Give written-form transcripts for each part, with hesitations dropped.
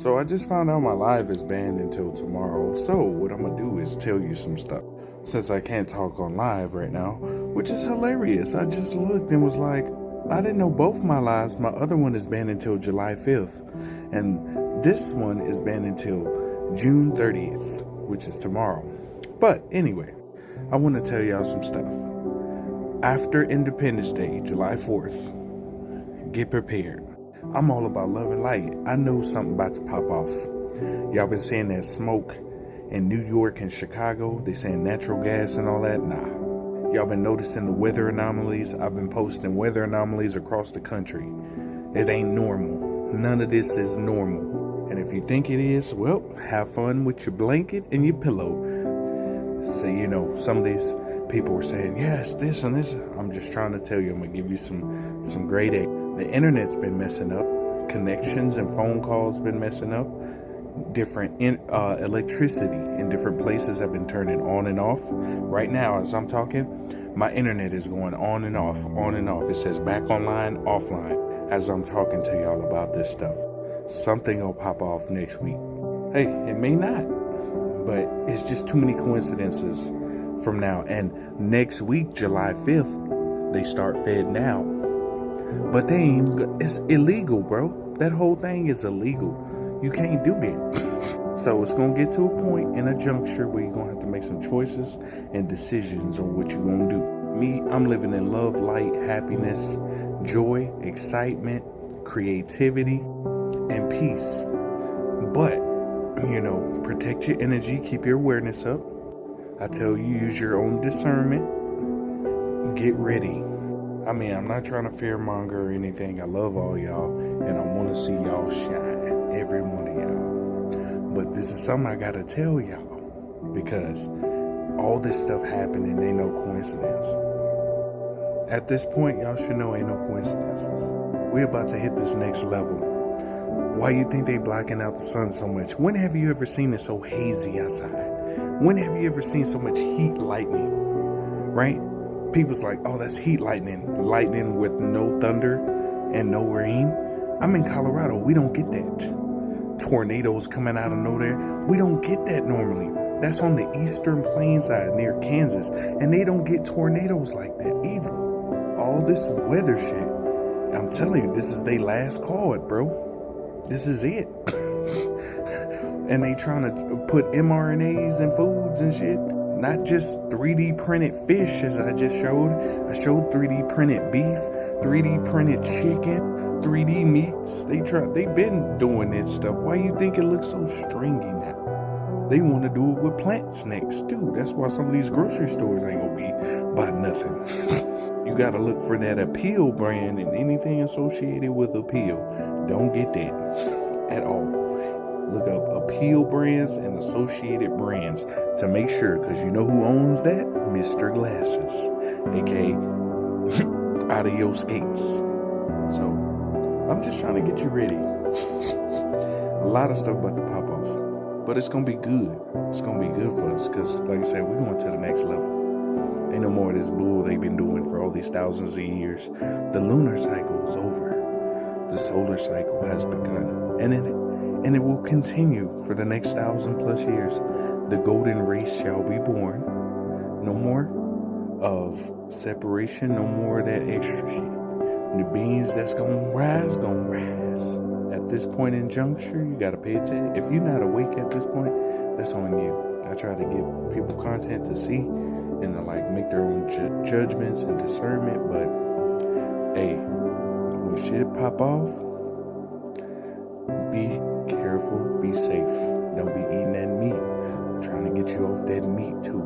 So I just found out my live is banned until tomorrow. So what I'm gonna do is tell you some stuff. Since I can't talk on live right now, which is hilarious. I just looked and was like, I didn't know both my lives. My other one is banned until July 5th. And this one is banned until June 30th, which is tomorrow. But anyway, I want to tell y'all some stuff. After Independence Day, July 4th, get prepared. I'm all about love and light. I know something about to pop off. Y'all been seeing that smoke in New York and Chicago. They saying natural gas and all that. Nah. Y'all been noticing the weather anomalies. I've been posting weather anomalies across the country. It ain't normal. None of this is normal. And if you think it is, well, have fun with your blanket and your pillow. So, you know, some of these people were saying, yes, this and this. I'm just trying to tell you, I'm going to give you some grade A. The internet's been messing up. Connections and phone calls been messing up. Different electricity in different places have been turning on and off. Right now, as I'm talking, my internet is going on and off, on and off. It says back online, offline, as I'm talking to y'all about this stuff. Something will pop off next week. Hey, it may not, but it's just too many coincidences from now. And next week, July 5th, they start fading out. But it's illegal, bro. That whole thing is illegal. You can't do that. So it's going to get to a point in a juncture where you're going to have to make some choices and decisions on what you're going to do. Me, I'm living in love, light, happiness, joy, excitement, creativity, and peace. But, you know, protect your energy, keep your awareness up. I tell you, use your own discernment. Get ready. I mean, I'm not trying to fearmonger or anything. I love all y'all, and I want to see y'all shine, every one of y'all. But this is something I got to tell y'all, because all this stuff happening ain't no coincidence. At this point, y'all should know ain't no coincidences. We're about to hit this next level. Why you think they blocking out the sun so much? When have you ever seen it so hazy outside? When have you ever seen so much heat lightning, right? People's like, oh, that's heat lightning. Lightning with no thunder and no rain. I'm in Colorado. We don't get that. Tornadoes coming out of nowhere. We don't get that normally. That's on the eastern plain side near Kansas. And they don't get tornadoes like that either. All this weather shit. I'm telling you, this is their last call, bro. This is it. And they trying to put mRNAs in foods and shit. Not just 3D printed fish, as I just showed. I showed 3D printed beef, 3D printed chicken, 3D meats. They've been doing that stuff. Why you think it looks so stringy now? They want to do it with plants next too. That's why some of these grocery stores ain't gonna be by nothing. You gotta look for that Appeal brand and anything associated with Appeal. Don't get that at all. Look up Appeal brands and associated brands to make sure, because you know who owns that? Mr. Glasses, aka Out of Your Skates. So I'm just trying to get you ready. A lot of stuff about to pop off, but it's gonna be good. It's gonna be good for us, because like I said, we're going to the next level. Ain't no more of this bull they've been doing for all these thousands of years. The lunar cycle is over. The solar cycle has begun, and it will continue for the next 1,000+ years. The golden race shall be born. No more of separation, no more of that extra shit. The beings that's gonna rise. At this point in juncture, you gotta pay attention. If you're not awake at this point, that's on you. I try to give people content to see and to like make their own judgments and discernment, but hey, when shit pop off, be careful, be safe. Don't be eating that meat. I'm trying to get you off that meat too.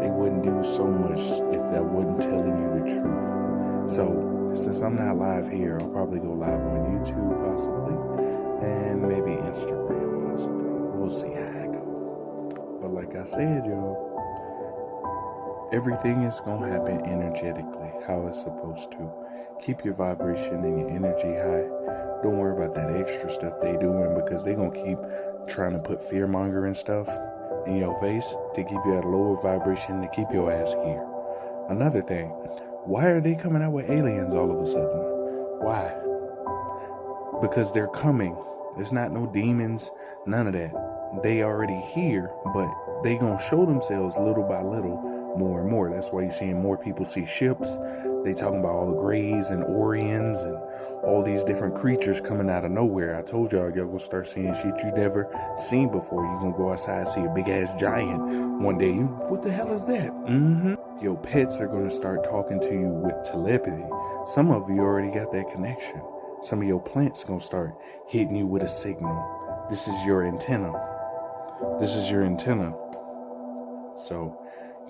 They wouldn't do so much if I wasn't telling you the truth. So since I'm not live here, I'll probably go live on YouTube possibly, and maybe Instagram possibly. We'll see how it goes. But like I said, y'all, everything is gonna happen energetically, how it's supposed to. Keep your vibration and your energy high. Don't worry about that extra stuff they doing, because they gonna keep trying to put fear mongering stuff in your face to keep you at a lower vibration, to keep your ass here. Another thing, why are they coming out with aliens all of a sudden? Why? Because they're coming It's not no demons, none of that. They already here, but they gonna show themselves little by little, more and more. That's why you're seeing more people see ships. They talking about all the Greys and Orions and all these different creatures coming out of nowhere. I told y'all gonna start seeing shit you never seen before. You gonna go outside and see a big ass giant one day. What the hell is that? Your pets are gonna start talking to you with telepathy. Some of you already got that connection. Some of your plants gonna start hitting you with a signal. This is your antenna. This is your antenna. So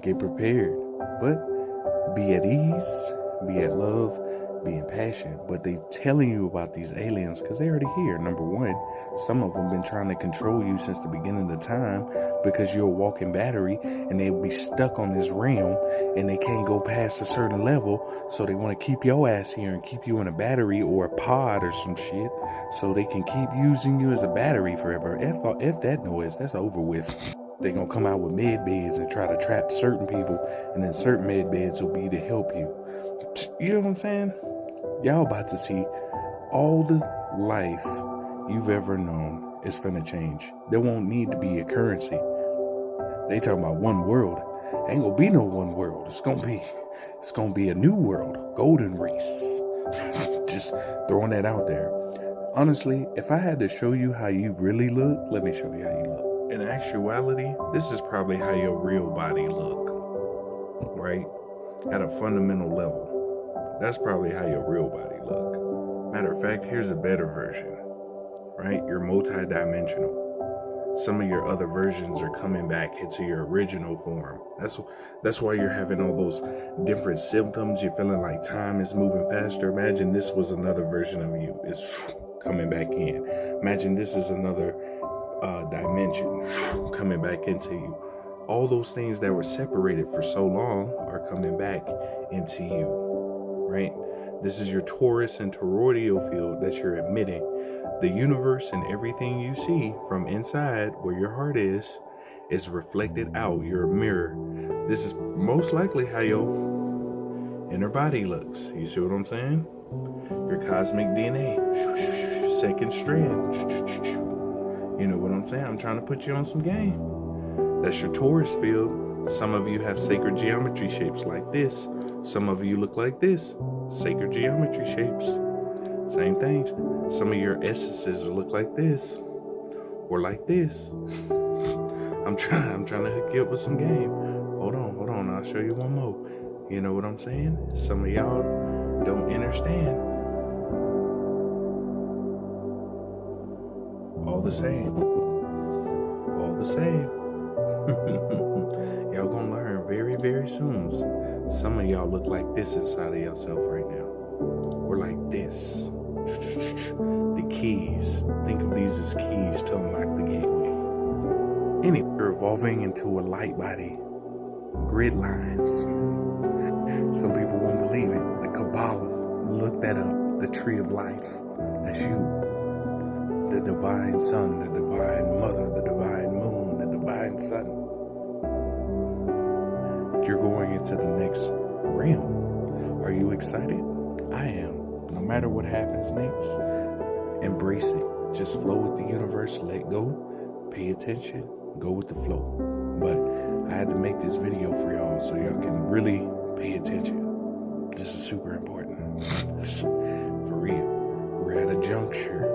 get prepared, but be at ease, be at love, be in passion. But they telling you about these aliens because they already here. Number one, some of them been trying to control you since the beginning of time because you're a walking battery and they'll be stuck on this realm and they can't go past a certain level. So they want to keep your ass here and keep you in a battery or a pod or some shit so they can keep using you as a battery forever. If that noise, that's over with. They're going to come out with med beds and try to trap certain people, and then certain med beds will be to help you. You know what I'm saying? Y'all about to see all the life you've ever known is finna change. There won't need to be a currency. They talking about one world. Ain't gonna be no one world. It's gonna be a new world. Golden race. Just throwing that out there. Honestly, if I had to show you how you really look, let me show you how you look. In actuality, this is probably how your real body look, right? At a fundamental level. That's probably how your real body look. Matter of fact, here's a better version, right? You're multi-dimensional. Some of your other versions are coming back into your original form. That's why you're having all those different symptoms. You're feeling like time is moving faster. Imagine this was another version of you. It's coming back in. Imagine this is another dimension coming back into you. All those things that were separated for so long are coming back into you, right? This is your torus and toroidal field that you're emitting. The universe and everything you see from inside where your heart is reflected out. You're a mirror. This is most likely how your inner body looks. You see what I'm saying? Your cosmic DNA, second strand. You know what I'm saying? I'm trying to put you on some game. That's your torus field. Some of you have sacred geometry shapes like this. Some of you look like this. Sacred geometry shapes. Same things. Some of your essences look like this. Or like this. I'm trying to hook you up with some game. Hold on. I'll show you one more. You know what I'm saying? Some of y'all don't understand. All the same. Y'all gonna learn very, very soon. Some of y'all look like this inside of yourself right now. Or like this. The keys. Think of these as keys to unlock the gateway. Anyway, you're evolving into a light body. Grid lines. Some people won't believe it. The Kabbalah. Look that up. The tree of life. That's you. The divine sun, the divine mother, the divine moon, the divine sun. You're going into the next realm. Are you excited? I am. No matter what happens next, embrace it. Just flow with the universe, let go, pay attention, go with the flow. But I had to make this video for y'all so y'all can really pay attention. This is super important. For real. We're at a juncture.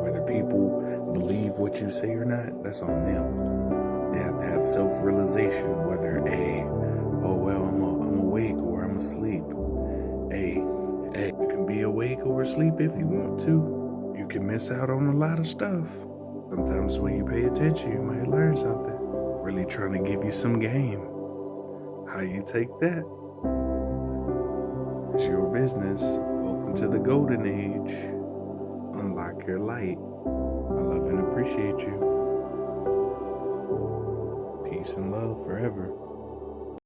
Whether people believe what you say or not, that's on them. They have to have self-realization, whether I'm awake or I'm asleep. You can be awake or asleep if you want to. You can miss out on a lot of stuff. Sometimes when you pay attention, you might learn something. Really trying to give you some game. How you take that? It's your business. Welcome to the golden age. Unlock your light. I love and appreciate you. Peace and love forever.